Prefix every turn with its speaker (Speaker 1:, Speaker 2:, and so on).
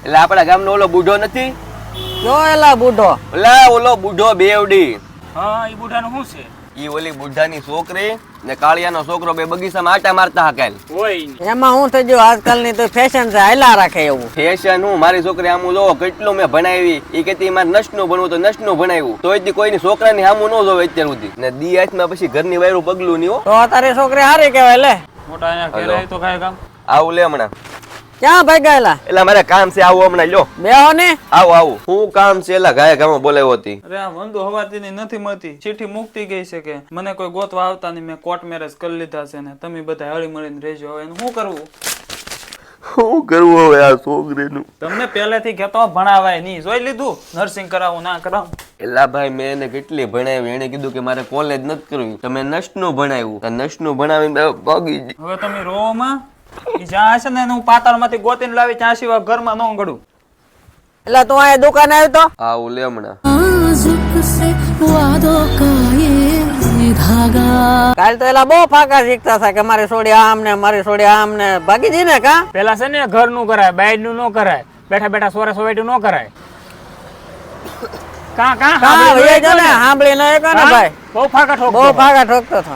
Speaker 1: એટલે આપણા ગામનો ઓલો બુઢો નથી,
Speaker 2: જો એલા બુઢો.
Speaker 1: ઓલા ઓલો બુઢો બેવડી,
Speaker 3: હા ઈ બુઢાનું શું છે?
Speaker 1: ઈ ઓલી બુઢાની છોકરી ને કાળિયાનો છોકરો બે બગીચામાં આટા મારતા હકાલ.
Speaker 3: હોય
Speaker 2: એમાં હું થઈ ગયું આજકાલની તો ફેશન છે, હાલા રાખે એવું.
Speaker 1: ફેશન હું મારી છોકરી આમું જોવો કેટલું મેં ભણાવી. ઈ કેતી મારે નસનું ભણવું તો નસનું ભણાવ્યું તોય તી કોઈની છોકરાની હામું ન જોવે અત્યાર સુધી. ને દી હાથમાં પછી ઘરની વાયરું પગલું નહીં હો.
Speaker 2: તો તારી છોકરી હારી કહેવાય. લે
Speaker 3: મોટા અહીંયા ઘેર આવી તો ખાય કામ.
Speaker 1: આવું લે હમણાં.
Speaker 2: ક્યાં ભાઈ ગયેલા?
Speaker 1: એટલે મારે કામ છે, આવું હમણાં લ્યો.
Speaker 2: બેહો ને.
Speaker 1: આવું હું કામ છે એલા ગાય ગામમાં બોલાવ્યો હતી.
Speaker 3: અરે આ વંદુ હવાતીની નથી મળતી, ચીઠી મૂકતી ગઈ છે કે મને કોઈ ગોતવા આવતા નહીં, મેં કોર્ટ મેરેજ કરી લીધા છે ને તમે બધા હળી મળીને રહેજો. હવે એનું શું કરવું?
Speaker 1: શું કરવું હવે આ છોકરીનું?
Speaker 3: તમને પહેલેથી કહેતો ભણાવાય નહીં, જોઈ લીધું નર્સિંગ કરાવું ના કરાવું.
Speaker 1: એલા ભાઈ મેં એને કેટલી ભણાવી, એને કીધું કે મારે કોલેજ નથી કરવી, તમે નસનું ભણાવ્યું, નસનું ભણાવીને ભાગી ગઈ.
Speaker 3: હવે તમે રોમાં ઈ જ્યાં હશે ને એને હું પાતાળમાંથી ગોતીને લાવી ત્યાં સિવાય ઘરમાં ન ગળું.
Speaker 2: એટલે તું અહીંયા દુકાને આવ્યો તો?
Speaker 1: આવું લે હમણાં.
Speaker 2: કાલ તો એલા બહુ ફાકા શીખતા હતા કે મારી છોડી આમ ને મારી છોડી આમ ને ભાગી જી ને. કા
Speaker 3: પેલા છે ને ઘરનું કરાય, બાયરનું ન કરાય, બેઠા બેઠા સોરે સોવેટું ન કરાય. કા કા
Speaker 2: સાંભળી ને ભાઈ
Speaker 3: બહુ ફાકા ઠોકતો.
Speaker 2: બહુ ફાકા ઠોકતો હતો.